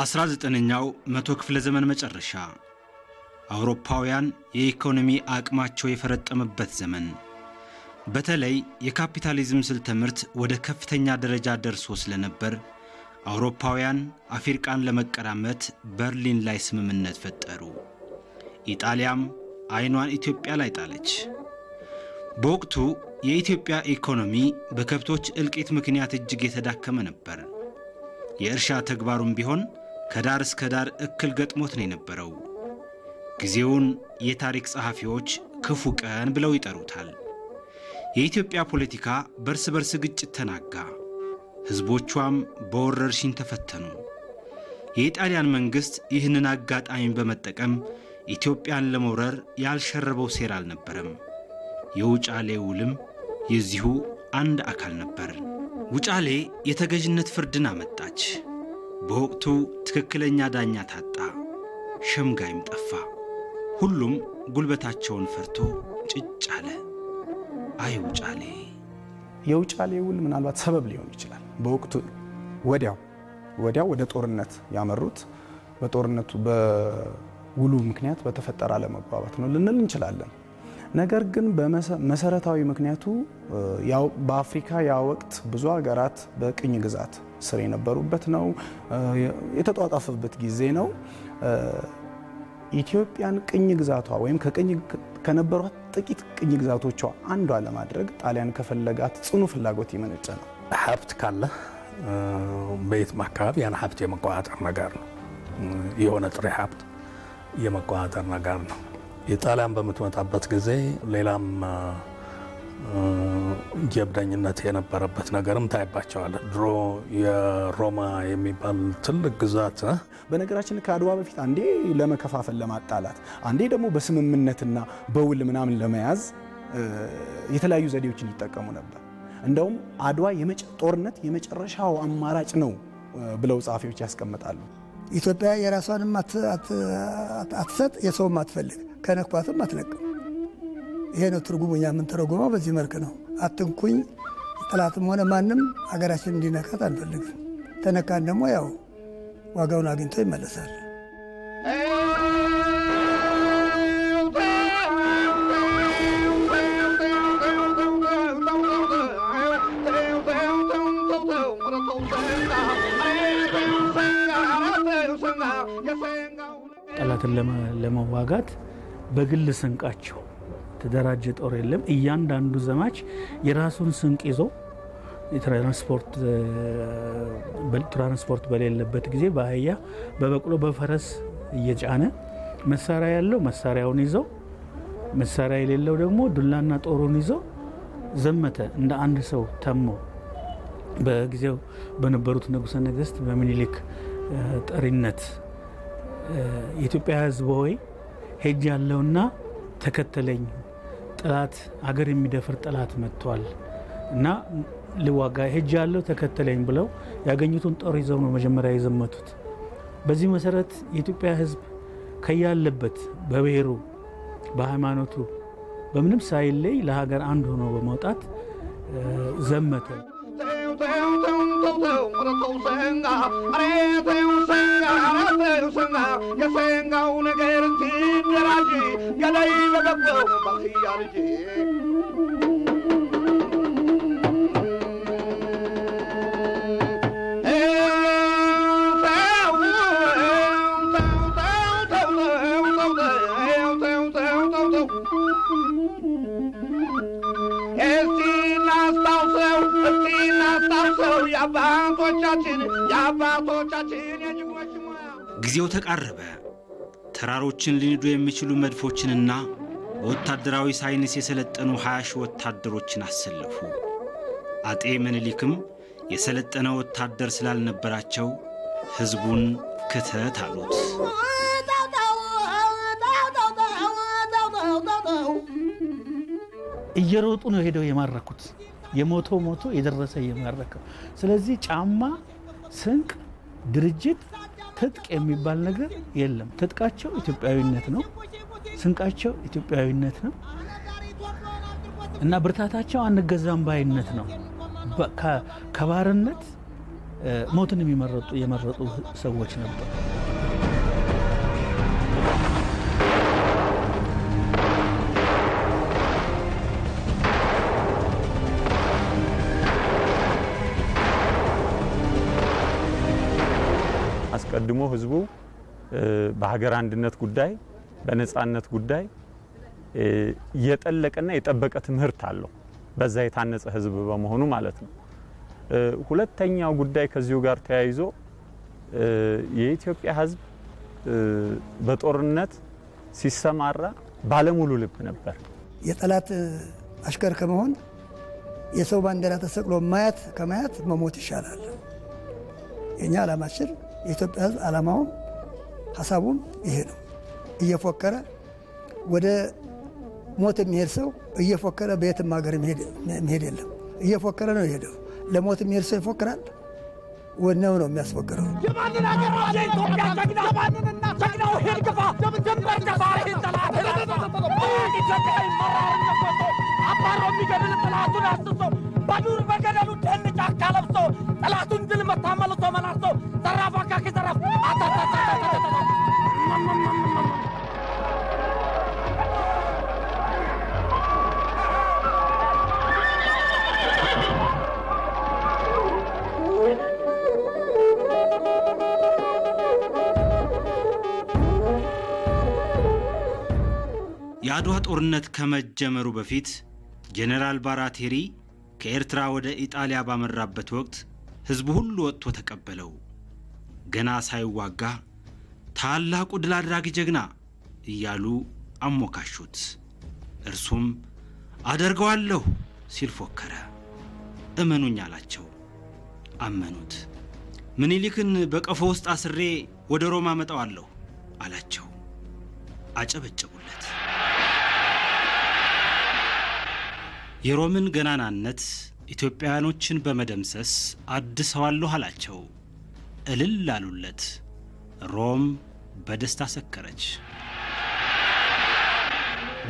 19ኛው መቶ ክፍለ ዘመን መጨረሻ አውሮፓውያን የኢኮኖሚ አቅማቸው የፈረጠመበት ዘመን በተለይ የካፒታሊዝም ስልተምርት ወደ ከፍተኛ ደረጃ ደርሶ ስለነበር አውሮፓውያን አፍሪካን ለመቀራመት በርሊን ላይ ስምምነት ፈጠሩ። ኢጣሊያም አይኗን ኢትዮጵያ ላይ ጣለች። በወቅቱ የኢትዮጵያ ኢኮኖሚ በከብቶች እልቂት ምክንያት እጅግ የተዳከመ ነበር። የእርሻ ተግባሩም ቢሆን ከዳር እስከ ዳር እክል ገጥሞት ነው የነበረው። ጊዜውን የታሪክ ጸሐፊዎች ክፉ ቀን ብለው ይጠሩታል። የኢትዮጵያ ፖለቲካ በርስ በርስ ግጭት ተናጋ። ህዝቦቿም በወረርሽኝ ተፈተኑ። የኢጣሊያን መንግስት ይህንን አጋጣሚ በመጠቀም ኢትዮጵያን ለመውረር ያልሸረበው ሴራ አልነበረም። የውጫሌ ውልም የዚሁ አንድ አካል ነበር። ውጫሌ የተገዥነት ፍርድን አመጣች። በወቅቱ ትክክለኛ ዳኛ ታጣ፣ ሸምጋይም ጠፋ። ሁሉም ጉልበታቸውን ፈርቶ ጭጭ አለ። አይ ውጫሌ። የውጫሌ ውል ምናልባት ሰበብ ሊሆን ይችላል። በወቅቱ ወዲያው ወደ ጦርነት ያመሩት በጦርነቱ በውሉ ምክንያት በተፈጠረ አለመግባባት ነው ልንል እንችላለን። ነገር ግን በመሰረታዊ ምክንያቱ ያው በአፍሪካ ያ ወቅት ብዙ ሀገራት በቅኝ ግዛት ስር የነበሩበት ነው፣ የተጧጧፈበት ጊዜ ነው። ኢትዮጵያን ቅኝ ግዛቷ ወይም ከነበሯት ጥቂት ቅኝ ግዛቶቿ አንዷ ለማድረግ ጣሊያን ከፈለጋት ጽኑ ፍላጎት የመነጨ ነው። ሀብት ካለ በየት ማካባቢ ያን ሀብት የመቆጣጠር ነገር ነው። የሆነ ጥሬ ሀብት የመቆጣጠር ነገር ነው። ኢጣሊያን በምትመጣበት ጊዜ ሌላም ጀብደኝነት የነበረበት ነገርም ታይባቸዋል። ድሮ የሮማ የሚባል ትልቅ ግዛት በነገራችን ከአድዋ በፊት አንዴ ለመከፋፈል ለማጣላት፣ አንዴ ደግሞ በስምምነትና በውል ምናምን ለመያዝ የተለያዩ ዘዴዎችን ይጠቀሙ ነበር። እንደውም አድዋ ጦርነት የመጨረሻው አማራጭ ነው ብለው ጻፊዎች ያስቀምጣሉ። ኢትዮጵያ የራሷንም አትሰጥ የሰውም አትፈልግ ከነኳትም አትለቅም። ይሄ ነው ትርጉሙኛ ምን ተረጉመው በዚህ መልኩ ነው። አትንኩኝ ጠላትም ሆነ ማንም ሀገራችን እንዲነካት አንፈልግም። ተነካን ደግሞ ያው ዋጋውን አግኝቶ ይመለሳል። ጠላትን ለመዋጋት በግል ስንቃቸው ተደራጀ ጦር የለም። እያንዳንዱ ዘማች የራሱን ስንቅ ይዞ ትራንስፖርት በሌለበት ጊዜ በአህያ በበቅሎ በፈረስ እየጫነ መሳሪያ ያለው መሳሪያውን ይዞ መሳሪያ የሌለው ደግሞ ዱላና ጦሩን ይዞ ዘመተ። እንደ አንድ ሰው ተሞ በጊዜው በነበሩት ንጉሠ ነገሥት በሚኒሊክ ጠሪነት የኢትዮጵያ ሕዝብ ሆይ ሄጅ ያለውና ተከተለኝ፣ ጠላት አገር የሚደፍር ጠላት መጥቷል እና ልዋጋ ሄጅ ያለው ተከተለኝ ብለው ያገኙትን ጦር ይዘው ነው መጀመሪያ የዘመቱት። በዚህ መሰረት የኢትዮጵያ ሕዝብ ከያለበት በብሔሩ በሃይማኖቱ በምንም ሳይለይ ለሀገር አንድ ሆኖ በመውጣት ዘመተ። ጊዜው ተቃረበ። ተራሮችን ሊንዱ የሚችሉ መድፎችንና ወታደራዊ ሳይንስ የሰለጠኑ 20 ሺህ ወታደሮችን አሰለፉ። አጤ ምኒልክም የሰለጠነ ወታደር ስላልነበራቸው ህዝቡን ክተት አሉት። እየሮጡ ነው ሄደው የማረኩት። የሞቶ የደረሰ የማረከው። ስለዚህ ጫማ፣ ስንቅ፣ ድርጅት፣ ትጥቅ የሚባል ነገር የለም። ትጥቃቸው ኢትዮጵያዊነት ነው፣ ስንቃቸው ኢትዮጵያዊነት ነው እና ብርታታቸው አንገዛም ባይነት ነው። ከባርነት ሞትን የመረጡ ሰዎች ነበሩ። አስቀድሞ ህዝቡ በሀገር አንድነት ጉዳይ በነጻነት ጉዳይ የጠለቀና የጠበቀ ትምህርት አለው በዛ የታነጸ ህዝብ በመሆኑ ማለት ነው። ሁለተኛው ጉዳይ ከዚሁ ጋር ተያይዞ የኢትዮጵያ ህዝብ በጦርነት ሲሰማራ ባለሙሉ ልብ ነበር። የጠላት አሽከር ከመሆን የሰው ባንዲራ ተሰቅሎ ማየት ከማየት መሞት ይሻላል። የኛ ዓላማችን የኢትዮጵያ ህዝብ ዓላማው ሐሳቡም ይሄ ነው። እየፎከረ ወደ ሞት የሚሄድ ሰው እየፎከረ በየትም ሀገር መሄድ የለም። እየፎከረ ነው የሄደው። ለሞት የሚሄድ ሰው ይፎክራል፣ ወኔው ነው የሚያስፎክረው። የማንን ሀገር ነው የኢትዮጵያ ጀግና? ማንንና ጀግናው ሄድ ግፋ ድንበር ገፋሪ ጠላት ኢትዮጵያ ይመራርነት ወጥቶ አባሮ የሚገድል ጠላቱን አስሶ በዱር በገደሉ ደን ጫካ ለብሶ ጠላቱን ድል መታመልሶ መላሶ ዘራፍ አካኪ ዘራፍ የአድዋ ጦርነት ከመጀመሩ በፊት ጀነራል ባራቴሪ ከኤርትራ ወደ ኢጣሊያ ባመራበት ወቅት ህዝቡ ሁሉ ወጥቶ ተቀበለው። ገና ሳይዋጋ ታላቁ ድል አድራጊ ጀግና እያሉ አሞካሹት። እርሱም አደርገዋለሁ ሲል ፎከረ። እመኑኝ አላቸው። አመኑት። ምኒልክን በቀፎ ውስጥ አስሬ ወደ ሮማ መጣዋለሁ አላቸው። አጨበጨቡለት። የሮምን ገናናነት ኢትዮጵያኖችን በመደምሰስ አድሰዋለሁ አላቸው። እልል አሉለት። ሮም በደስታ ሰከረች።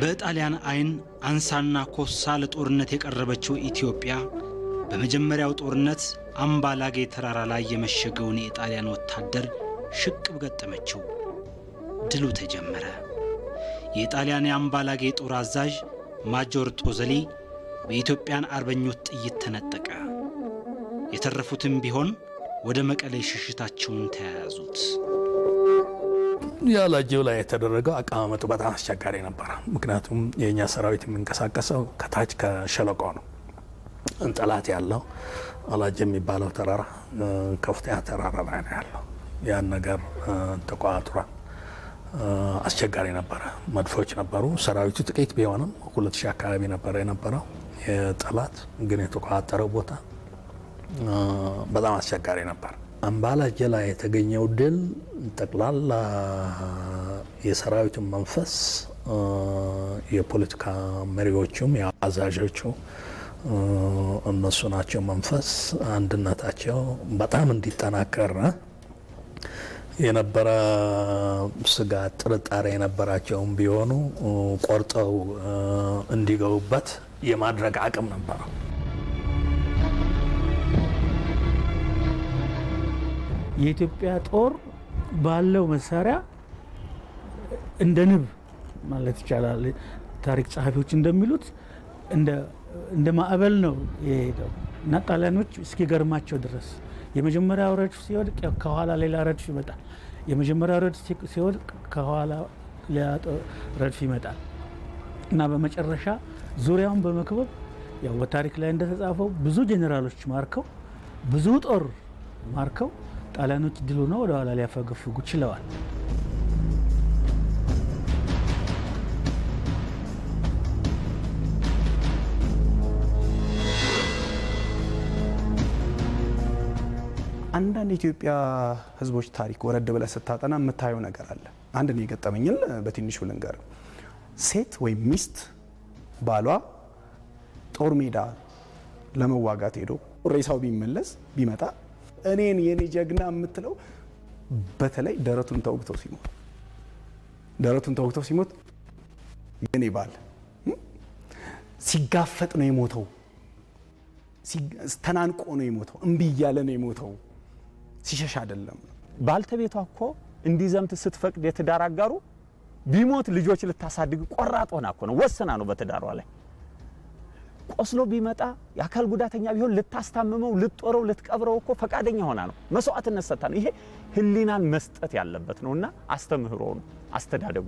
በጣሊያን አይን አንሳና ኮሳ ለጦርነት የቀረበችው ኢትዮጵያ በመጀመሪያው ጦርነት አምባላጌ ተራራ ላይ የመሸገውን የጣሊያን ወታደር ሽቅብ ገጠመችው። ድሉ ተጀመረ። የጣሊያን የአምባላጌ ጦር አዛዥ ማጆር ጦዘሊ በኢትዮጵያን አርበኞች ጥይት ተነጠቀ። የተረፉትም ቢሆን ወደ መቀሌ ሽሽታቸውን ተያያዙት። ያላጀው ላይ የተደረገው አቀማመጡ በጣም አስቸጋሪ ነበር። ምክንያቱም የኛ ሰራዊት የሚንቀሳቀሰው ከታች ከሸለቆ ነው። እንጠላት ያለው አላጀ የሚባለው ተራራ ከፍተኛ ተራራ ላይ ነው ያለው። ያን ነገር ተቋጥሯ አስቸጋሪ ነበር። መድፎች ነበሩ። ሰራዊቱ ጥቂት ቢሆንም 2000 አካባቢ ነበር የነበረው። የጠላት ግን የተቋጠረው ቦታ በጣም አስቸጋሪ ነበር። አምባላጀ ላይ የተገኘው ድል ጠቅላላ የሰራዊቱን መንፈስ የፖለቲካ መሪዎቹም የአዛዦቹ እነሱ ናቸው መንፈስ አንድነታቸው በጣም እንዲጠናከር የነበረ ስጋት ጥርጣሬ የነበራቸውም ቢሆኑ ቆርጠው እንዲገቡበት የማድረግ አቅም ነበር። የኢትዮጵያ ጦር ባለው መሳሪያ እንደ ንብ ማለት ይቻላል። ታሪክ ጸሐፊዎች እንደሚሉት እንደ ማዕበል ነው የሄደው እና ጣሊያኖች እስኪገርማቸው ድረስ የመጀመሪያው ረድፍ ሲወድቅ ከኋላ ሌላ ረድፍ ይመጣል። የመጀመሪያው ረድፍ ሲወድቅ ከኋላ ሌላ ረድፍ ይመጣል እና በመጨረሻ ዙሪያውን በመክበብ ያው በታሪክ ላይ እንደተጻፈው ብዙ ጄኔራሎች ማርከው ብዙ ጦር ማርከው ጣሊያኖች ድል ሆነው ወደ ኋላ ሊያፈገፍጉ ችለዋል። አንዳንድ ኢትዮጵያ ህዝቦች ታሪክ ወረድ ብለ ስታጠና የምታየው ነገር አለ። አንድ ነው የገጠመኝን በትንሹ ልንገር። ሴት ወይ ሚስት ባሏ ጦር ሜዳ ለመዋጋት ሄዶ ሬሳው ቢመለስ ቢመጣ እኔን የኔ ጀግና የምትለው በተለይ ደረቱን ተወግቶ ሲሞት የኔ ባል ሲጋፈጥ ነው የሞተው፣ ተናንቆ ነው የሞተው፣ እምቢ እያለ ነው የሞተው ሲሸሽ አይደለም ባልተቤቷ እኮ እንዲዘምት ስትፈቅድ የትዳር አጋሩ ቢሞት ልጆች ልታሳድግ ቆራጥ ሆና እኮ ነው ወሰና ነው በትዳሯ ላይ ቆስሎ ቢመጣ ያካል ጉዳተኛ ቢሆን ልታስታምመው ልትጦረው ልትቀብረው እኮ ፈቃደኛ ሆና ነው መስዋዕትነት ሰጥታ ነው ይሄ ህሊናን መስጠት ያለበት ነውና አስተምህሮ ነው አስተዳደጉ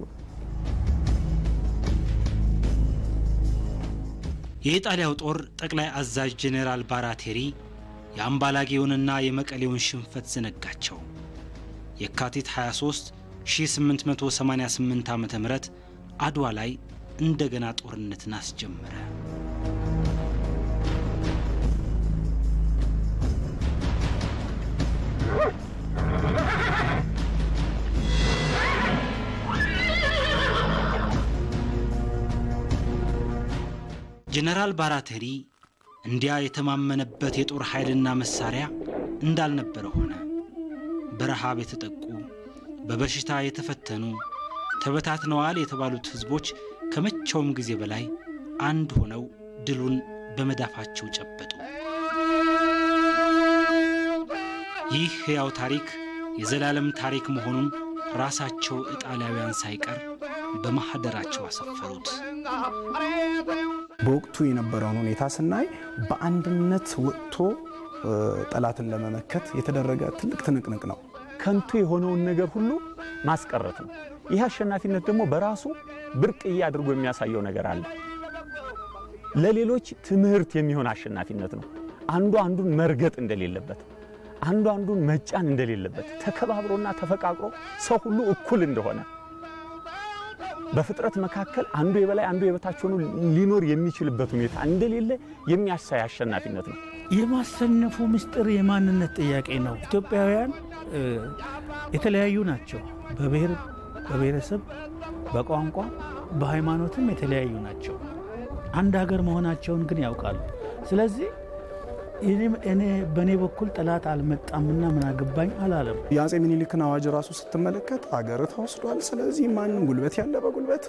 የኢጣሊያው ጦር ጠቅላይ አዛዥ ጄኔራል ባራቴሪ የአምባላጌውንና የመቀሌውን ሽንፈት ዘነጋቸው የካቲት 23 1888 ዓመተ ምህረት አድዋ ላይ እንደገና ጦርነትን አስጀመረ ጄኔራል ባራቴሪ እንዲያ የተማመነበት የጦር ኃይልና መሳሪያ እንዳልነበረ ሆነ በረሃብ የተጠቁ በበሽታ የተፈተኑ ተበታትነዋል የተባሉት ህዝቦች ከመቼውም ጊዜ በላይ አንድ ሆነው ድሉን በመዳፋቸው ጨበጡ ይህ ሕያው ታሪክ የዘላለም ታሪክ መሆኑን ራሳቸው ኢጣሊያውያን ሳይቀር በማህደራቸው አሰፈሩት በወቅቱ የነበረውን ሁኔታ ስናይ በአንድነት ወጥቶ ጠላትን ለመመከት የተደረገ ትልቅ ትንቅንቅ ነው ከንቱ የሆነውን ነገር ሁሉ ማስቀረት ነው ይህ አሸናፊነት ደግሞ በራሱ ብርቅዬ አድርጎ የሚያሳየው ነገር አለ ለሌሎች ትምህርት የሚሆን አሸናፊነት ነው አንዱ አንዱን መርገጥ እንደሌለበት አንዱ አንዱን መጫን እንደሌለበት ተከባብሮና ተፈቃቅሮ ሰው ሁሉ እኩል እንደሆነ በፍጥረት መካከል አንዱ የበላይ አንዱ የበታች ሆኖ ሊኖር የሚችልበት ሁኔታ እንደሌለ የሚያሳይ አሸናፊነት ነው የማሰነፉ ምስጢር የማንነት ጥያቄ ነው ኢትዮጵያውያን የተለያዩ ናቸው በብሔር በብሔረሰብ በቋንቋ በሃይማኖትም የተለያዩ ናቸው አንድ ሀገር መሆናቸውን ግን ያውቃሉ ስለዚህ እኔ በኔ በኩል ጠላት አልመጣምና ምን አገባኝ አላለም የአጼ ምኒልክን አዋጅ ራሱ ስትመለከት ሀገር ተወስዷል ስለዚህ ማንም ጉልበት ያለ በጉልበት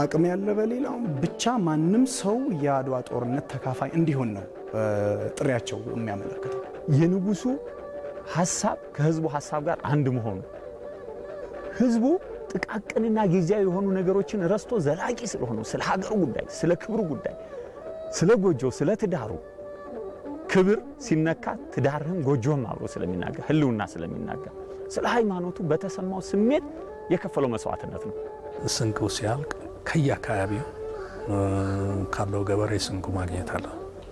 አቅም ያለ በሌላው ብቻ ማንም ሰው የአድዋ ጦርነት ተካፋይ እንዲሆን ነው ጥሪያቸው የሚያመለክተው የንጉሱ ሐሳብ ከህዝቡ ሐሳብ ጋር አንድ መሆኑ ህዝቡ ጥቃቅንና ጊዜያዊ የሆኑ ነገሮችን ረስቶ ዘላቂ ስለሆኑ ስለ ሀገሩ ጉዳይ ስለ ክብሩ ጉዳይ ስለ ጎጆው ስለ ትዳሩ ክብር ሲነካ ትዳርህን ጎጆም አብሮ ስለሚናገር ህልውና ስለሚናገር ስለ ሃይማኖቱ በተሰማው ስሜት የከፈለው መስዋዕትነት ነው ስንቁ ሲያልቅ ከያካባቢው ካለው ገበሬ ስንቁ ማግኘት አለ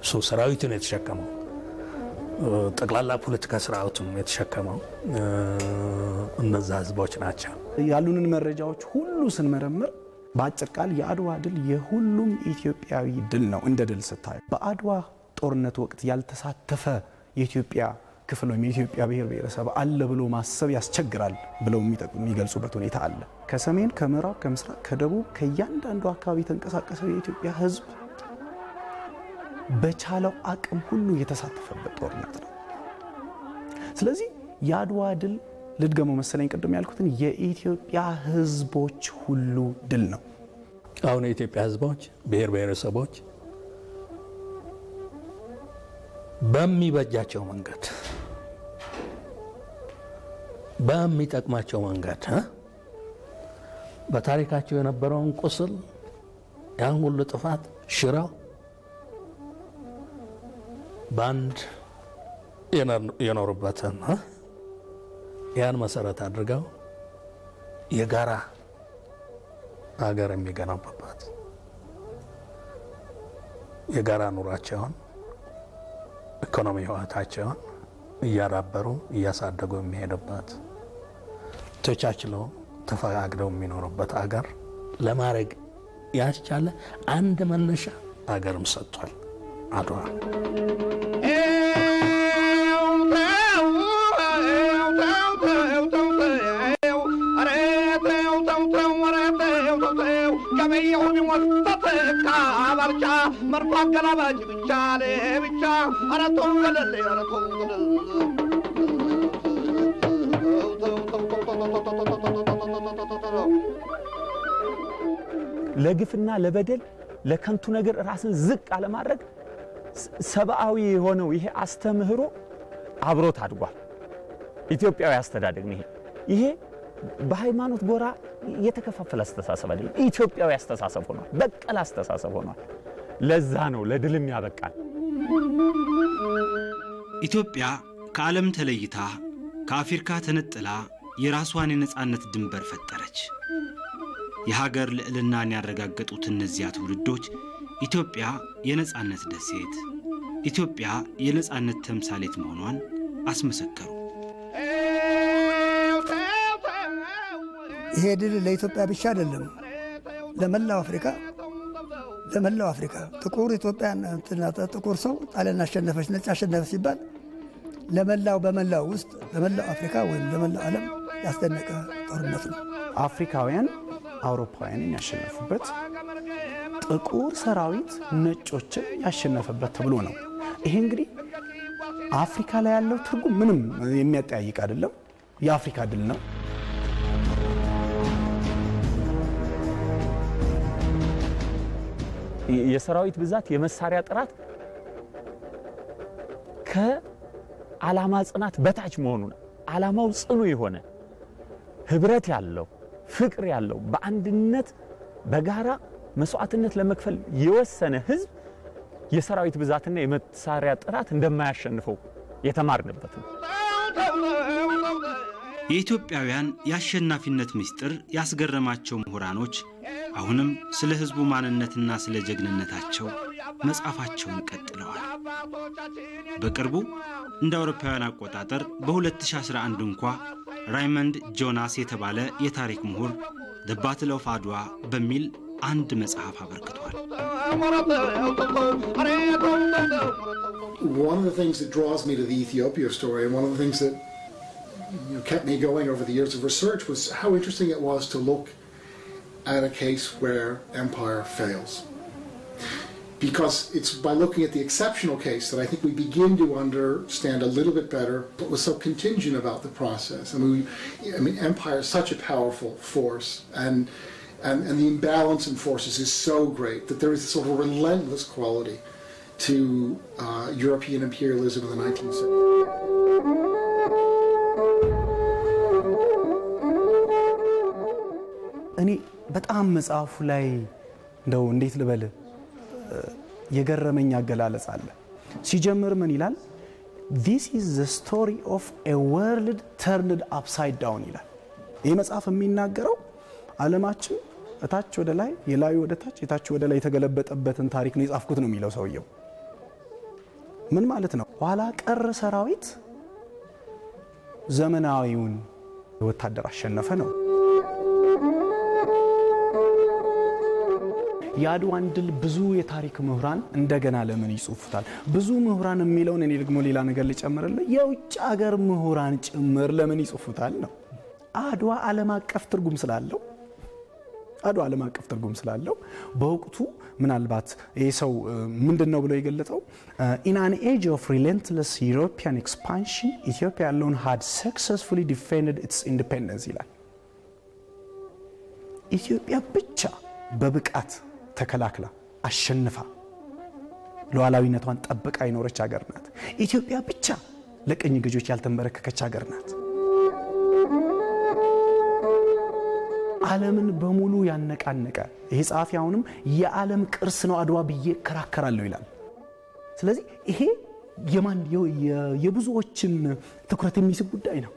ሶ ሰራዊቱን የተሸከመው ጠቅላላ ፖለቲካ ስርዓቱን የተሸከመው እነዛ ህዝቦች ናቸው ያሉንን መረጃዎች ሁሉ ስንመረምር በአጭር ቃል የአድዋ ድል የሁሉም ኢትዮጵያዊ ድል ነው እንደ ድል ስታይ በአድዋ ጦርነት ወቅት ያልተሳተፈ የኢትዮጵያ ክፍል ወይም የኢትዮጵያ ብሔር ብሔረሰብ አለ ብሎ ማሰብ ያስቸግራል ብለው የሚገልጹበት ሁኔታ አለ ከሰሜን ከምዕራብ ከምስራቅ ከደቡብ ከያንዳንዱ አካባቢ ተንቀሳቀሰው የኢትዮጵያ ህዝብ በቻለው አቅም ሁሉ የተሳተፈበት ጦርነት ነው ስለዚህ የአድዋ ድል ልድገመው መሰለኝ ቅድም ያልኩትን የኢትዮጵያ ህዝቦች ሁሉ ድል ነው አሁን የኢትዮጵያ ህዝቦች ብሔር ብሔረሰቦች በሚበጃቸው መንገድ በሚጠቅማቸው መንገድ በታሪካቸው የነበረውን ቁስል ያን ሁሉ ጥፋት ሽራው ባንድ የኖሩበትን ያን መሰረት አድርገው የጋራ ሀገር የሚገነቡበት የጋራ ኑሯቸውን ኢኮኖሚ ህይወታቸውን እያዳበሩ እያሳደጉ የሚሄዱበት ተቻችለው ተፈቃቅደው የሚኖሩበት ሀገር ለማድረግ ያስቻለ አንድ መነሻ ሀገርም ሰጥቷል አድዋ ገበያውን ወጣት ካባርቻ መርፋ ገላባጅ ብቻ ለብቻ አራቶም ገለለ አራቶም ገለለ ለግፍና ለበደል ለከንቱ ነገር ራስን ዝቅ አለ ማድረግ ሰብአዊ የሆነው ይሄ አስተምህሮ አብሮት አድጓል ኢትዮጵያዊ አስተዳደግ ነው ይሄ በሃይማኖት ጎራ የተከፋፈለ አስተሳሰብ አይደለም ኢትዮጵያዊ አስተሳሰብ ሆኗል በቀል አስተሳሰብ ሆኗል ለዛ ነው ለድልም ያበቃል ኢትዮጵያ ከዓለም ተለይታ ከአፍሪካ ተነጥላ የራሷን የነጻነት ድንበር ፈጠረች የሀገር ልዕልናን ያረጋገጡት እነዚያ ትውልዶች ኢትዮጵያ የነጻነት ደሴት ኢትዮጵያ የነጻነት ተምሳሌት መሆኗን አስመሰከሩ ይሄ ድል ለኢትዮጵያ ብቻ አይደለም ለመላው አፍሪካ ጥቁር ኢትዮጵያን ጥቁር ሰው ጣሊያን አሸነፈች ነጭ አሸነፈች ሲባል በመላው ውስጥ ለመላው አፍሪካ ወይም ለመላው ዓለም ያስደነቀ ጦርነት ነው አፍሪካውያን አውሮፓውያንን ያሸነፉበት ጥቁር ሰራዊት ነጮችን ያሸነፈበት ተብሎ ነው ይሄ እንግዲህ አፍሪካ ላይ ያለው ትርጉም ምንም የሚያጠያይቅ አይደለም የአፍሪካ ድል ነው የሰራዊት ብዛት የመሳሪያ ጥራት ከዓላማ ጽናት በታች መሆኑን ዓላማው ጽኑ የሆነ ህብረት ያለው ፍቅር ያለው በአንድነት በጋራ መስዋዕትነት ለመክፈል የወሰነ ህዝብ የሰራዊት ብዛትና የመሳሪያ ጥራት እንደማያሸንፈው የተማርንበት ነው የኢትዮጵያውያን ያሸናፊነት ምስጢር ያስገረማቸው ምሁራኖች አሁንም ስለ ህዝቡ ማንነትና ስለ ጀግንነታቸው መጻፋቸውን ቀጥለዋል በቅርቡ እንደ አውሮፓውያን አቆጣጠር በ2011 እንኳን ራይመንድ ጆናስ የተባለ የታሪክ ምሁር The Battle of Adwa በሚል አንድ መጽሐፍ አበርክቷል One of the things that draws me to the Ethiopia story and one of the things that kept me going over the years of research was how interesting it was to look at a case where empire fails. Because it's by looking at the exceptional case that I think we begin to understand a little bit better what was so contingent about the process. I mean, empire is such a powerful force, and the imbalance in forces is so great that there is this sort of relentless quality to European imperialism in the 19th century. እኔ በጣም መጽሐፉ ላይ እንደው እንዴት ልበል የገረመኝ አገላለጽ አለ ሲጀምር ምን ይላል This is the story of a world turned upside down ይላል ይሄ መጽሐፍ የሚናገረው ዓለማችን እታች ወደ ላይ የላዩ ወደ ታች የታች ወደ ላይ የተገለበጠበትን ታሪክ ነው የጻፍኩት ነው የሚለው ሰውየው ምን ማለት ነው ኋላ ቀር ሰራዊት ዘመናዊውን ወታደር አሸነፈ ነው ያድዋን ድል ብዙ የታሪክ ምሁራን እንደገና ለምን ይጽፉታል ብዙ ምሁራን የሚለውን እኔ ደግሞ ሌላ ነገር ልጨምርልህ የውጭ ሀገር ምሁራን ጭምር ለምን ይጽፉታል ነው አድዋ ዓለም አቀፍ ትርጉም ስላለው በወቅቱ ምናልባት ይሄ ሰው ምንድነው ብሎ የገለጠው in an age of relentless European expansion Ethiopia alone had successfully defended its independence ይላል ኢትዮጵያ ብቻ በብቃት ተከላክላ አሸንፋ ሉዓላዊነቷን ጠብቃ የኖረች ሀገር ናት ኢትዮጵያ ብቻ ለቀኝ ገዦች ያልተንበረከከች ሀገር ናት ዓለምን በሙሉ ያነቃነቀ ይሄ ጻፊያውንም የዓለም ቅርስ ነው አድዋ ብዬ ከራከራለሁ ይላል ስለዚህ ይሄ የብዙዎችን ትኩረት የሚስብ ጉዳይ ነው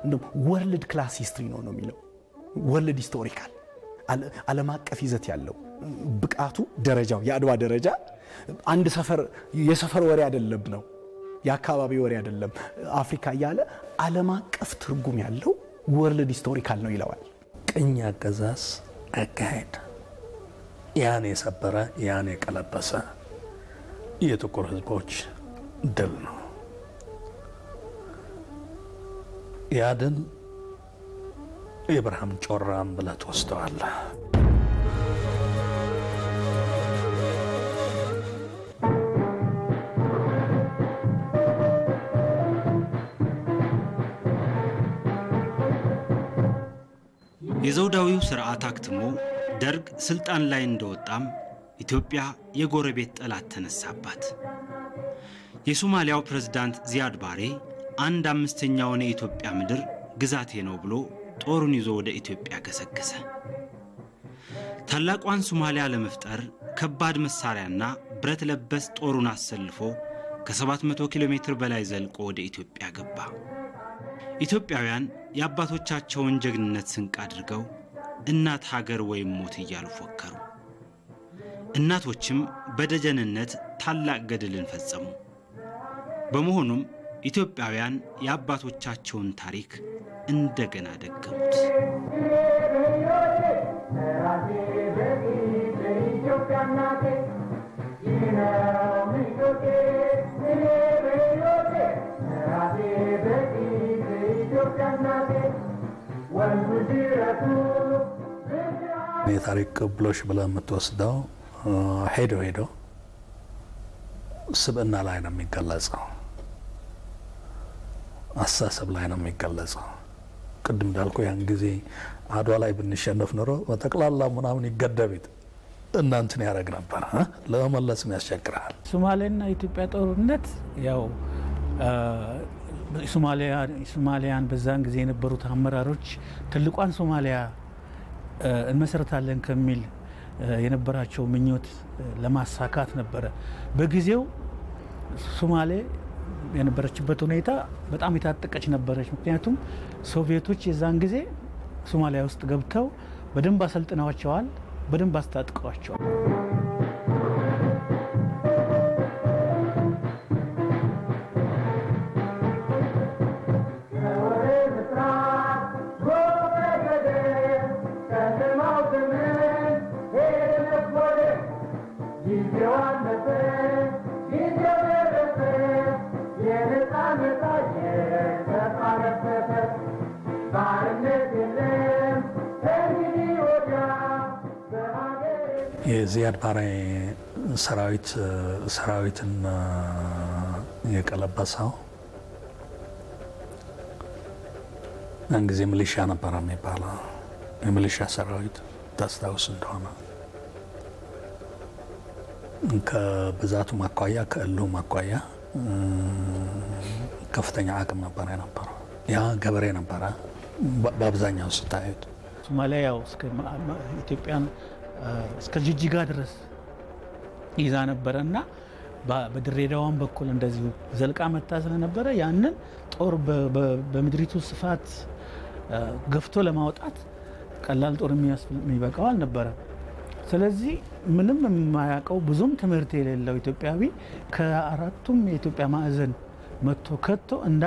እንደም ወርልድ ክላስ ሂስትሪ ነው የሚለው ወርልድ ሂስቶሪካል ዓለም አቀፍ ይዘት ያለው ብቃቱ ደረጃው የአድዋ ደረጃ አንድ የሰፈር ወሬ አይደለም ነው የአካባቢ ወሬ አይደለም አፍሪካ ያለ ዓለም አቀፍ ትርጉም ያለው ወርልድ ሂስቶሪካል ነው ይላል ቅኝ አገዛዝ አካሄድ ያን የሰበረ ያን የቀለበሰ የጥቁር ህዝቦች ድል ነው ያ ድል የብርሃን ጮራም ብለት ወስተዋል የዘውዳዊው ሥርዓት አክትሞ ደርግ ስልጣን ላይ እንደወጣም ኢትዮጵያ የጎረቤት ጠላት ተነሳባት የሶማሊያው ፕሬዝዳንት ዚያድ ባሬ አንድ አምስተኛውን የኢትዮጵያ ምድር ግዛቴ ነው ብሎ ጦሩን ይዞ ወደ ኢትዮጵያ ገሰገሰ። ታላቋን ሶማሊያ ለመፍጠር ከባድ መሳሪያና ብረት ለበስ ጦሩን አሰልፎ ከ700 ኪሎ ሜትር በላይ ዘልቆ ወደ ኢትዮጵያ ገባ። ኢትዮጵያውያን የአባቶቻቸውን ጀግንነት ስንቅ አድርገው እናት ሀገር ወይም ሞት እያሉ ፎከሩ። እናቶችም በደጀንነት ታላቅ ገድልን ፈጸሙ። በመሆኑም ኢትዮጵያውያን የአባቶቻቸውን ታሪክ እንደገና ደገሙት። የታሪክ ቅብብሎሽ ብለህ የምትወስደው ሄዶ ስብዕና ላይ ነው የሚገለጸው፣ አስተሳሰብ ላይ ነው የሚገለጸው። ቅድም እንዳልኩ ያን ጊዜ አድዋ ላይ ብንሸነፍ ኖሮ በጠቅላላ ምናምን ይገደብት እናንተን ያረግ ነበር ለመመለስ ያስቸግራል። ሶማሊያና ኢትዮጵያ ጦርነት ያው ሶማሊያን በዛን ጊዜ የነበሩት አመራሮች ትልቋን ሶማሊያ እንመሰረታለን ከሚል የነበራቸው ምኞት ለማሳካት ነበር። በጊዜው ሶማሌ የነበረችበት ሁኔታ በጣም የታጠቀች ነበረች። ምክንያቱም ሶቪየቶች የዛን ጊዜ ሶማሊያ ውስጥ ገብተው በደንብ አሰልጥነዋቸዋል፣ በደንብ አስታጥቀዋቸዋል። የዚያድ ባሬ ሰራዊትን የቀለበሰው ያን ጊዜ ሚሊሻ ነበር የሚባለው። የሚሊሻ ሰራዊት ታስታውስ እንደሆነ ከብዛቱ ማኳያ ከእልሁ ማኳያ ከፍተኛ አቅም ነበር የነበረው። ያ ገበሬ ነበረ በአብዛኛው ስታዩት። ሶማሊያ ያው እስከ ኢትዮጵያን እስከ ጅጅጋ ድረስ ይዛ ነበረና በድሬዳዋም በኩል እንደዚሁ ዘልቃ መታ ስለነበረ ያንን ጦር በምድሪቱ ስፋት ገፍቶ ለማውጣት ቀላል ጦር የሚበቃው አልነበረ። ስለዚህ ምንም የማያውቀው ብዙም ትምህርት የሌለው ኢትዮጵያዊ ከአራቱም የኢትዮጵያ ማዕዘን መጥቶ ከቶ እንደ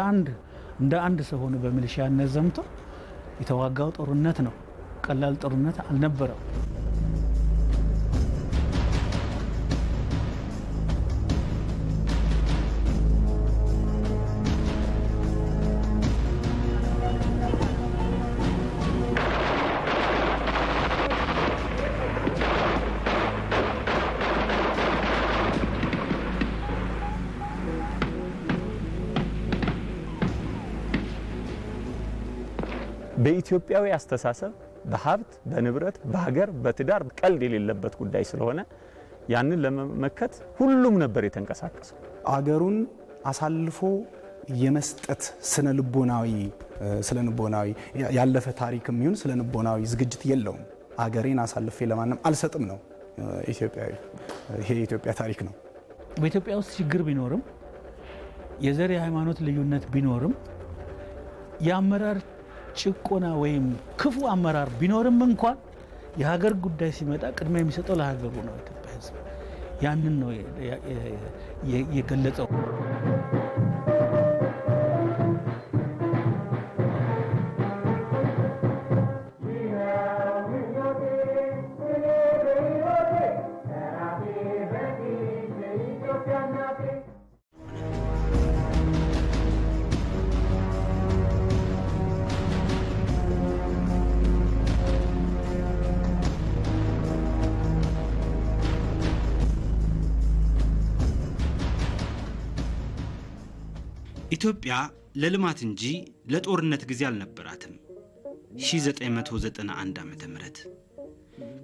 አንድ ሰው ሆኖ በሚሊሻነት ዘምቶ የተዋጋው ጦርነት ነው። ቀላል ጦርነት አልነበረው። በኢትዮጵያዊ አስተሳሰብ በሀብት በንብረት በሀገር በትዳር ቀልድ የሌለበት ጉዳይ ስለሆነ ያንን ለመመከት ሁሉም ነበር የተንቀሳቀሰው። አገሩን አሳልፎ የመስጠት ስነልቦናዊ ያለፈ ታሪክም ይሁን ስነልቦናዊ ዝግጅት የለውም። አገሬን አሳልፌ ለማንም አልሰጥም ነው ኢትዮጵያዊ። ይሄ የኢትዮጵያ ታሪክ ነው። በኢትዮጵያ ውስጥ ችግር ቢኖርም የዘር የሃይማኖት ልዩነት ቢኖርም የአመራር ጭቆና ወይም ክፉ አመራር ቢኖርም እንኳን የሀገር ጉዳይ ሲመጣ ቅድሚያ የሚሰጠው ለሀገሩ ነው። ኢትዮጵያ ሕዝብ ያንን ነው የገለጸው። ኢትዮጵያ ለልማት እንጂ ለጦርነት ጊዜ አልነበራትም። 1991 ዓመተ ምህረት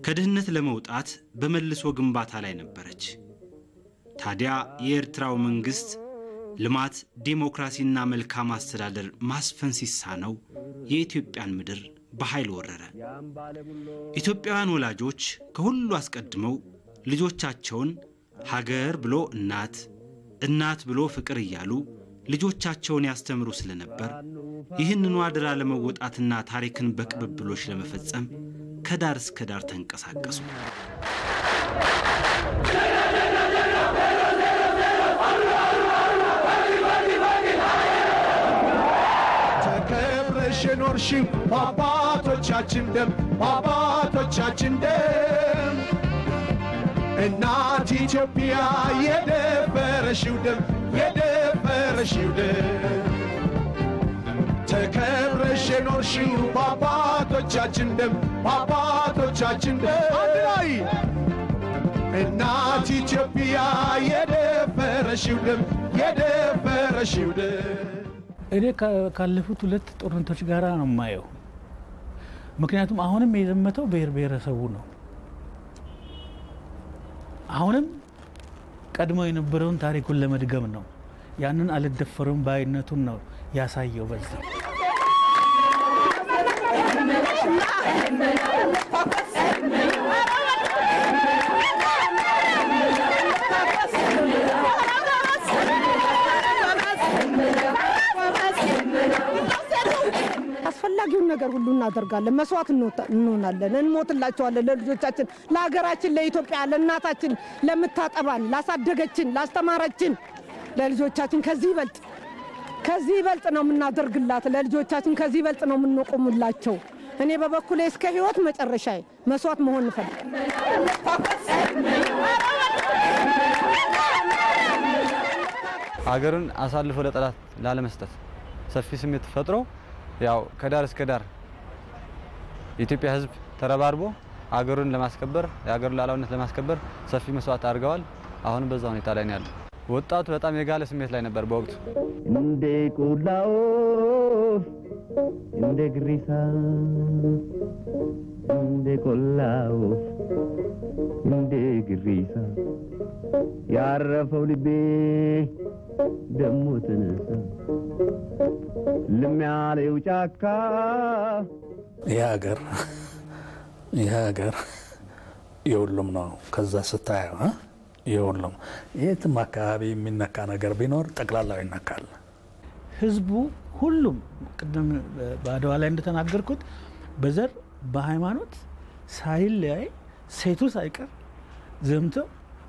ከድህነት ለመውጣት በመልሶ ግንባታ ላይ ነበረች። ታዲያ የኤርትራው መንግስት ልማት ዲሞክራሲና መልካም አስተዳደር ማስፈን ሲሳነው የኢትዮጵያን ምድር በኃይል ወረረ። ኢትዮጵያውያን ወላጆች ከሁሉ አስቀድመው ልጆቻቸውን ሀገር ብሎ እናት፣ እናት ብሎ ፍቅር እያሉ ልጆቻቸውን ያስተምሩ ስለነበር ይህንኑ አደራ ለመወጣትና ታሪክን በቅብብሎች ለመፈጸም ከዳር እስከ ዳር ተንቀሳቀሱ። ተከብረሽ ኖርሽው በአባቶቻችን ደም በአባቶቻችን ደም እናት ኢትዮጵያ የደፈረሽው ደም የደፈረሽው ደም ተከብረሽ ኖርሽው በአባቶቻችን ደም በአባቶቻችን ደም አንድ ላይ እናት ኢትዮጵያ የደፈረሽው ደም የደፈረሽው ደም እኔ ካለፉት ሁለት ጦርነቶች ጋራ ነው ማየው። ምክንያቱም አሁንም የዘመተው ብሔር ብሔረሰቡ ነው። አሁንም ቀድሞ የነበረውን ታሪኩን ለመድገም ነው። ያንን አልደፈሩም ባይነቱን ነው ያሳየው በዚህ አስፈላጊውን ነገር ሁሉ እናደርጋለን። መስዋዕት እንሆናለን፣ እንሞትላቸዋለን ለልጆቻችን፣ ለሀገራችን፣ ለኢትዮጵያ፣ ለእናታችን፣ ለምታጠባን፣ ላሳደገችን፣ ላስተማረችን ለልጆቻችን ከዚህ ይበልጥ ነው የምናደርግላት። ለልጆቻችን ከዚህ ይበልጥ ነው የምንቆምላቸው። እኔ በበኩሌ እስከ ህይወት መጨረሻዬ መስዋዕት መሆን እንፈልጋለን። ሀገርን አሳልፎ ለጠላት ላለመስጠት ሰፊ ስሜት ፈጥሮ ያው ከዳር እስከ ዳር የኢትዮጵያ ህዝብ ተረባርቦ ሀገሩን ለማስከበር የሀገሩን ሉዓላዊነት ለማስከበር ሰፊ መስዋዕት አድርገዋል። አሁን በዛው ሁኔታ ላይ ነው ያለው። ወጣቱ በጣም የጋለ ስሜት ላይ ነበር በወቅቱ። እንደ ቆላው እንደ ግሪሳ እንደ ቆላው እንደ ግሪሳ ያረፈው ልቤ ደሞ ተነሳ ለሚያለው ጫካ የሀገር የሁሉም ነው። ከዛ ስታየው የሁሉም የትም አካባቢ የሚነካ ነገር ቢኖር ጠቅላላው ይነካል። ህዝቡ ሁሉም ቅድም በአድዋ ላይ እንደተናገርኩት በዘር በሃይማኖት ሳይለያይ ሴቱ ሳይቀር ዘምቶ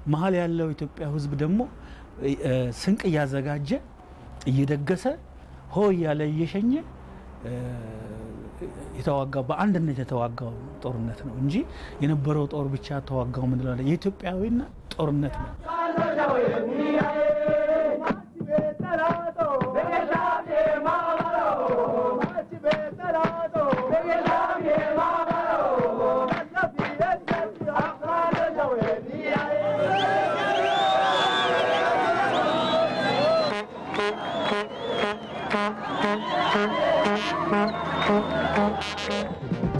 መሀል ያለው ኢትዮጵያ ህዝብ ደግሞ ስንቅ እያዘጋጀ እየደገሰ ሆ ያለ እየሸኘ የተዋጋው በአንድነት የተዋጋው ጦርነት ነው እንጂ የነበረው ጦር ብቻ ተዋጋው ምን ይላል የኢትዮጵያዊና ጦርነት ነው።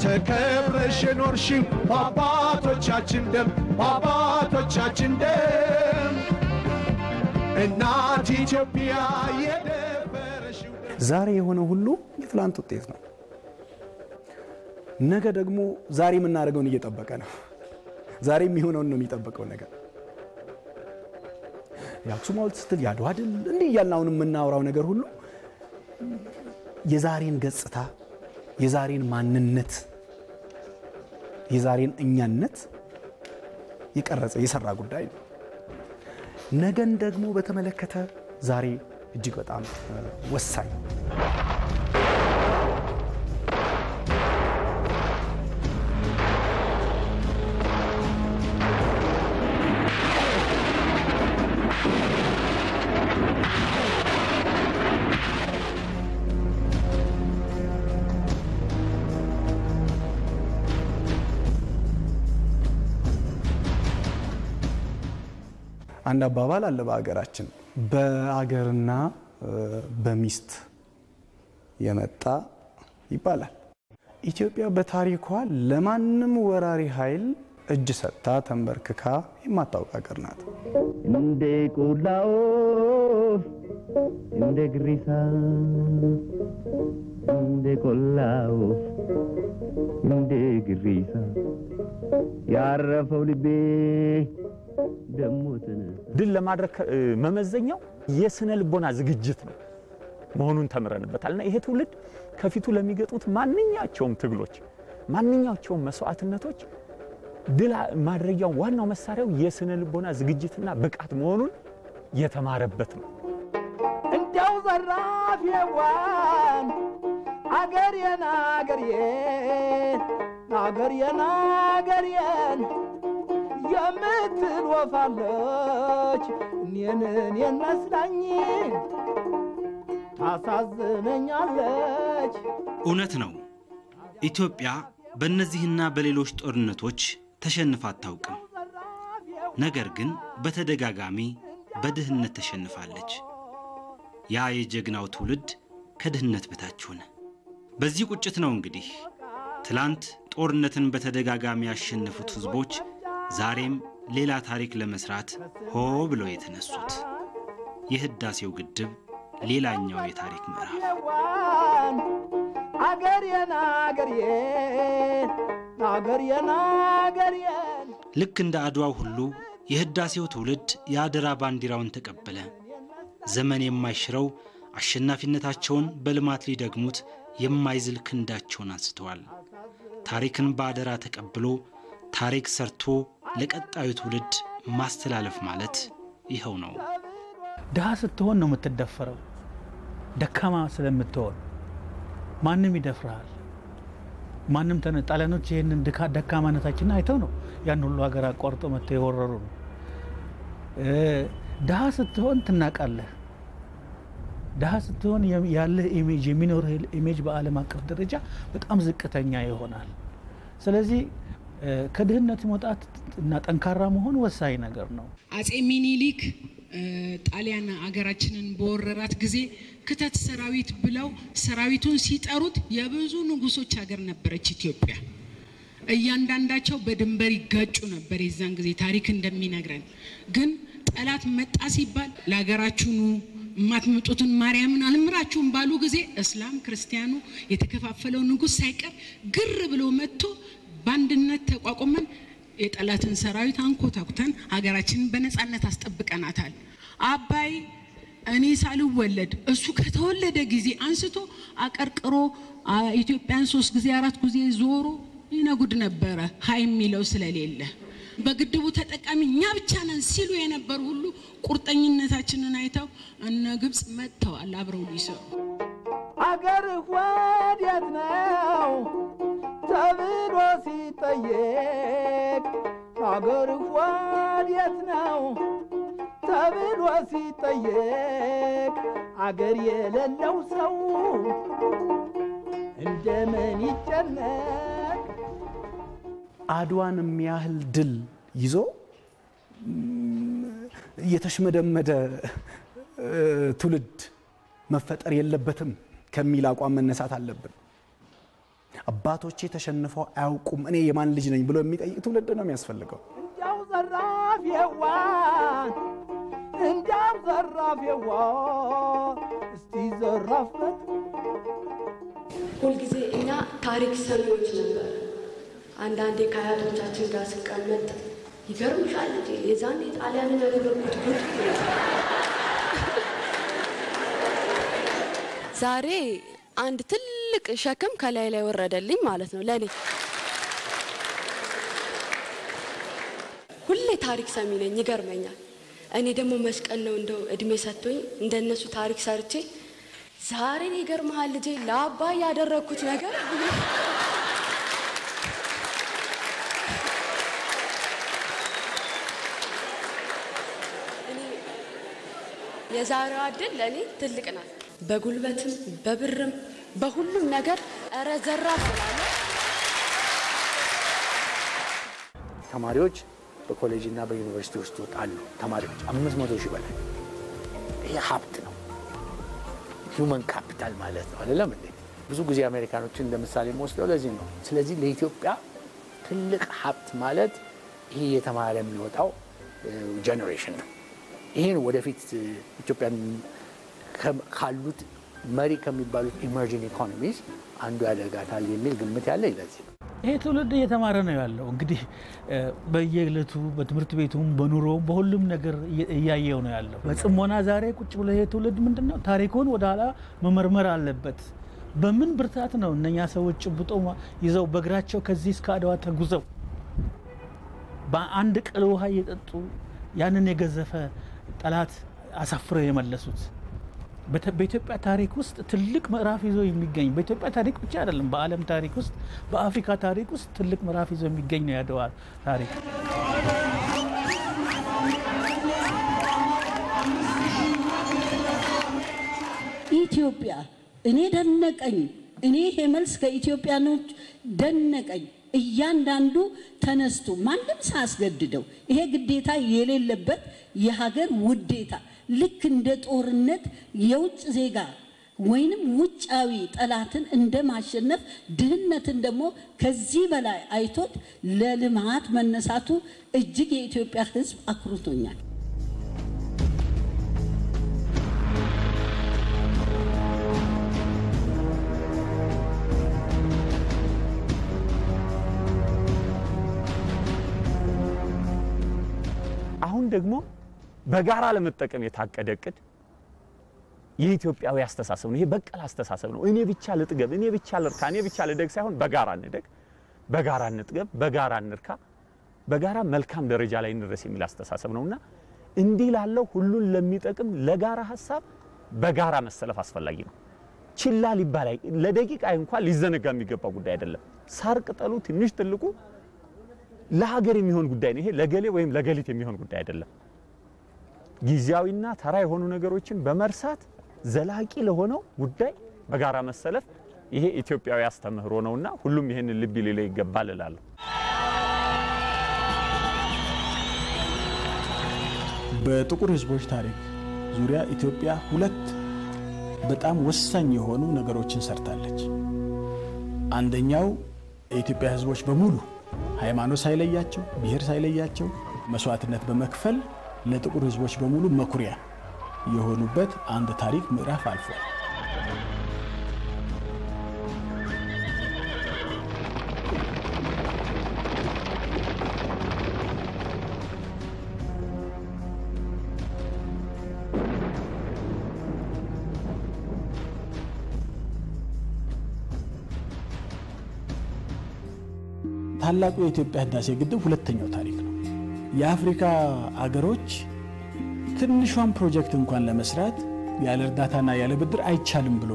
ተከብረሽ ኖርሽው በአባቶቻችን ደም በአባቶቻችን ደም እናት ኢትዮጵያ የደፈረሽው ዛሬ የሆነ ሁሉ የትላንት ውጤት ነው። ነገ ደግሞ ዛሬ የምናደርገውን እየጠበቀ ነው። ዛሬ የሚሆነውን ነው የሚጠበቀው ነገር። የአክሱም ሐውልት ስትል የአድዋ ድል እንዲህ እያልን አሁን የምናወራው ነገር ሁሉ የዛሬን ገጽታ የዛሬን ማንነት የዛሬን እኛነት የቀረጸ የሰራ ጉዳይ ነው። ነገን ደግሞ በተመለከተ ዛሬ እጅግ በጣም ወሳኝ አንድ አባባል አለ በአገራችን በአገርና በሚስት የመጣ ይባላል። ኢትዮጵያ በታሪኳ ለማንም ወራሪ ኃይል እጅ ሰጥታ ተንበርክካ የማታውቅ ሀገር ናት። እንደ ቆላው እንደ ግሪሳ እንደ ቆላው እንደ ግሪሳ ያረፈው ልቤ ደሞትን ድል ለማድረግ መመዘኛው የስነ ልቦና ዝግጅት ነው መሆኑን ተምረንበታልና ይሄ ትውልድ ከፊቱ ለሚገጡት ማንኛቸውም ትግሎች ማንኛቸውም መስዋዕትነቶች ድል ማድረጊያው ዋናው መሳሪያው የስነ ልቦና ዝግጅትና ብቃት መሆኑን የተማረበት ነው። እንደው ዘራፍ የዋን አገሬን የምትል ወፋለች እኔን መስላኝ ታሳዝነኛለች። እውነት ነው። ኢትዮጵያ በእነዚህና በሌሎች ጦርነቶች ተሸንፋ አታውቅም። ነገር ግን በተደጋጋሚ በድህነት ተሸንፋለች። ያ የጀግናው ትውልድ ከድህነት በታች ሆነ። በዚህ ቁጭት ነው እንግዲህ ትላንት ጦርነትን በተደጋጋሚ ያሸነፉት ህዝቦች ዛሬም ሌላ ታሪክ ለመስራት ሆ ብለው የተነሱት። የህዳሴው ግድብ ሌላኛው የታሪክ ምዕራፍ። ልክ እንደ አድዋው ሁሉ የህዳሴው ትውልድ የአደራ ባንዲራውን ተቀበለ። ዘመን የማይሽረው አሸናፊነታቸውን በልማት ሊደግሙት የማይዝል ክንዳቸውን አንስተዋል። ታሪክን በአደራ ተቀብሎ ታሪክ ሰርቶ ለቀጣዩ ትውልድ ማስተላለፍ ማለት ይኸው ነው። ድሃ ስትሆን ነው የምትደፈረው። ደካማ ስለምትሆን ማንም ይደፍራል። ማንም ጣሊያኖች ይሄንን ደካማነታችንን አይተው ነው ያን ሁሉ ሀገር አቋርጦ መጥተው የወረሩ ነው። ድሃ ስትሆን ትናቃለህ። ድሃ ስትሆን ያለህ ኢሜጅ የሚኖርህ ኢሜጅ በዓለም አቀፍ ደረጃ በጣም ዝቅተኛ ይሆናል። ስለዚህ ከድህነት መውጣት እና ጠንካራ መሆን ወሳኝ ነገር ነው። አጼ ሚኒሊክ ጣሊያን አገራችንን በወረራት ጊዜ ክተት ሰራዊት ብለው ሰራዊቱን ሲጠሩት የብዙ ንጉሶች ሀገር ነበረች ኢትዮጵያ። እያንዳንዳቸው በድንበር ይጋጩ ነበር። የዛን ጊዜ ታሪክ እንደሚነግረን ግን ጠላት መጣ ሲባል ለሀገራችሁ ማትመጡትን ማርያምን አልምራችሁም ባሉ ጊዜ እስላም ክርስቲያኑ የተከፋፈለው ንጉስ ሳይቀር ግር ብሎ መጥቶ ባንድነት ተቋቁመን የጠላትን ሰራዊት አንኮታኩተን ሀገራችንን በነጻነት አስጠብቀናታል። አባይ እኔ ሳልወለድ እሱ ከተወለደ ጊዜ አንስቶ አቀርቅሮ ኢትዮጵያን 3 ጊዜ 4 ጊዜ ዞሮ ይነጉድ ነበረ ሃይ የሚለው ስለሌለ በግድቡ ተጠቃሚ እኛ ብቻ ነን ሲሉ የነበሩ ሁሉ ቁርጠኝነታችንን አይተው እነ ግብጽ መጥተዋል አብረው ሊሰሩ። አገር ወዴት ነው ተብሎ ሲጠየቅ አገር ወዴት ነው ተብሎ ሲጠየቅ አገር የሌለው ሰው እንደምን ይጨነቅ። አድዋን የሚያህል ድል ይዞ የተሽመደመደ ትውልድ መፈጠር የለበትም ከሚል አቋም መነሳት አለብን። አባቶቼ ተሸንፈው አያውቁም እኔ የማን ልጅ ነኝ ብሎ የሚጠይቅ ትውልድ ነው የሚያስፈልገው። እንዲያው ዘራፍ የዋ እስቲ ዘራፍበት። ሁልጊዜ እኛ ታሪክ ሰሚዎች ነበር። አንዳንዴ ከአያቶቻችን ጋር ስቀመጥ ይገርምሻል እንጂ የዛኔ ጣሊያንን ያደረጉት ጉድ ዛሬ አንድ ትልቅ ሸክም ከላይ ላይ ወረደልኝ ማለት ነው ለኔ። ሁሌ ታሪክ ሰሚ ነኝ ይገርመኛል። እኔ ደግሞ መስቀል ነው እንደው እድሜ ሰጥቶኝ እንደነሱ ታሪክ ሰርቼ ዛሬ ይገርምሃል ልጄ ለአባይ ያደረኩት ነገር የዛሬዋ ድል ለኔ ትልቅ ናት። በጉልበትም በብርም በሁሉም ነገር እረ ዘራፍ ብላለሁ። ተማሪዎች በኮሌጅና በዩኒቨርሲቲ ውስጥ ወጣሉ። ተማሪዎች 500 ሺህ በላይ ይሄ ሀብት ነው። ሂውመን ካፒታል ማለት ነው አይደለም እንዴ? ብዙ ጊዜ አሜሪካኖችን እንደምሳሌ ወስደው ለዚህ ነው። ስለዚህ ለኢትዮጵያ ትልቅ ሀብት ማለት ይሄ የተማረ የሚወጣው ጄኔሬሽን ነው። ይሄን ወደፊት ኢትዮጵያን ካሉት መሪ ከሚባሉት ኢመርጂንግ ኢኮኖሚስ አንዱ ያደርጋታል የሚል ግምት ያለ ይለዚህ ይሄ ትውልድ እየተማረ ነው ያለው። እንግዲህ በየዕለቱ በትምህርት ቤቱም በኑሮውም በሁሉም ነገር እያየው ነው ያለው። በጽሞና ዛሬ ቁጭ ብሎ ይሄ ትውልድ ምንድነው ታሪኩን ወደ ኋላ መመርመር አለበት። በምን ብርታት ነው እነኛ ሰዎች ጭብጦ ይዘው በእግራቸው ከዚህ እስከ አድዋ ተጉዘው በአንድ ቅል ውሃ እየጠጡ ያንን የገዘፈ ጠላት አሳፍረው የመለሱት? በኢትዮጵያ ታሪክ ውስጥ ትልቅ ምዕራፍ ይዞ የሚገኝ በኢትዮጵያ ታሪክ ብቻ አይደለም በዓለም ታሪክ ውስጥ በአፍሪካ ታሪክ ውስጥ ትልቅ ምዕራፍ ይዞ የሚገኝ ነው የአድዋ ታሪክ። ኢትዮጵያ እኔ ደነቀኝ። እኔ ይሄ መልስ ከኢትዮጵያኖች ደነቀኝ። እያንዳንዱ ተነስቶ ማንም ሳያስገድደው ይሄ ግዴታ የሌለበት የሀገር ውዴታ ልክ እንደ ጦርነት የውጭ ዜጋ ወይንም ውጫዊ ጠላትን እንደማሸነፍ ድህነትን ደግሞ ከዚህ በላይ አይቶት ለልማት መነሳቱ እጅግ የኢትዮጵያ ሕዝብ አኩርቶኛል። አሁን ደግሞ በጋራ ለመጠቀም የታቀደ እቅድ የኢትዮጵያዊ አስተሳሰብ ነው። ይሄ በቀል አስተሳሰብ ነው። እኔ ብቻ ልጥገብ፣ እኔ ብቻ ልርካ፣ እኔ ብቻ ልደግ ሳይሆን በጋራ እንደግ፣ በጋራ እንጥገብ፣ በጋራ እንርካ፣ በጋራ መልካም ደረጃ ላይ እንድረስ የሚል አስተሳሰብ ነውና እንዲህ ላለው ሁሉን ለሚጠቅም ለጋራ ሐሳብ በጋራ መሰለፍ አስፈላጊ ነው። ችላ ሊባል ለደቂቃ እንኳን ሊዘነጋ የሚገባው ጉዳይ አይደለም። ሳር ቅጠሉ ትንሽ ትልቁ ለሀገር የሚሆን ጉዳይ ነው። ይሄ ለገሌ ወይም ለገሊት የሚሆን ጉዳይ አይደለም። ጊዜያዊና ተራ የሆኑ ነገሮችን በመርሳት ዘላቂ ለሆነው ጉዳይ በጋራ መሰለፍ ይሄ ኢትዮጵያዊ አስተምህሮ ነውና ሁሉም ይሄንን ልብ ሊለው ይገባል እላለሁ። በጥቁር ሕዝቦች ታሪክ ዙሪያ ኢትዮጵያ ሁለት በጣም ወሳኝ የሆኑ ነገሮችን ሰርታለች። አንደኛው የኢትዮጵያ ሕዝቦች በሙሉ ሃይማኖት ሳይለያቸው ብሔር ሳይለያቸው መስዋዕትነት በመክፈል ለጥቁር ሕዝቦች በሙሉ መኩሪያ የሆኑበት አንድ ታሪክ ምዕራፍ አልፏል። ታላቁ የኢትዮጵያ ህዳሴ ግድብ ሁለተኛው ታሪክ ነው። የአፍሪካ አገሮች ትንሿን ፕሮጀክት እንኳን ለመስራት ያለ እርዳታና ያለ ብድር አይቻልም ብሎ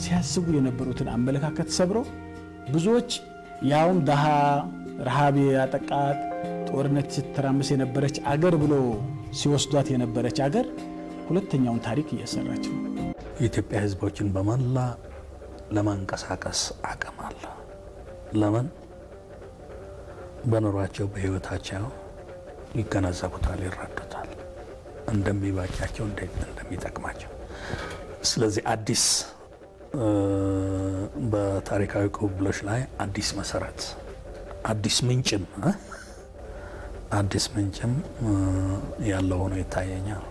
ሲያስቡ የነበሩትን አመለካከት ሰብሮ ብዙዎች ያውም ደሃ ረሃብ ያጠቃት ጦርነት ስትራመስ የነበረች አገር ብሎ ሲወስዷት የነበረች አገር ሁለተኛውን ታሪክ እየሰራች ነው። የኢትዮጵያ ህዝቦችን በመላ ለማንቀሳቀስ አቅም አለ። ለምን በኑሯቸው በህይወታቸው ይገነዘቡታል፣ ይረዱታል እንደሚባጫቸው እንደሚጠቅማቸው። ስለዚህ አዲስ በታሪካዊ ቅብብሎች ላይ አዲስ መሰረት አዲስ ምንጭም ያለው ሆኖ ይታየኛል።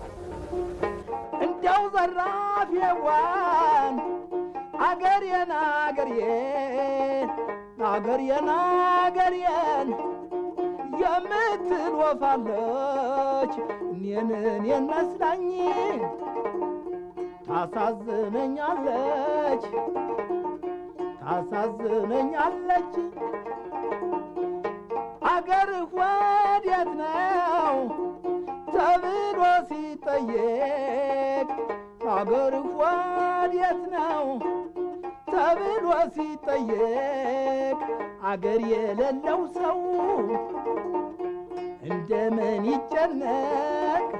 እንደው ዘራፍ የዋን አገሬን የምትል ወፋለች እኔን መስላኝ ታሳዝነኛለች አገር ወዴት ነው ተብሎ ሲጠየቅ አገር ወዴት ነው ተብሎ ሲጠየቅ አገር የሌለው ሰው እንደምን ይጨነቅ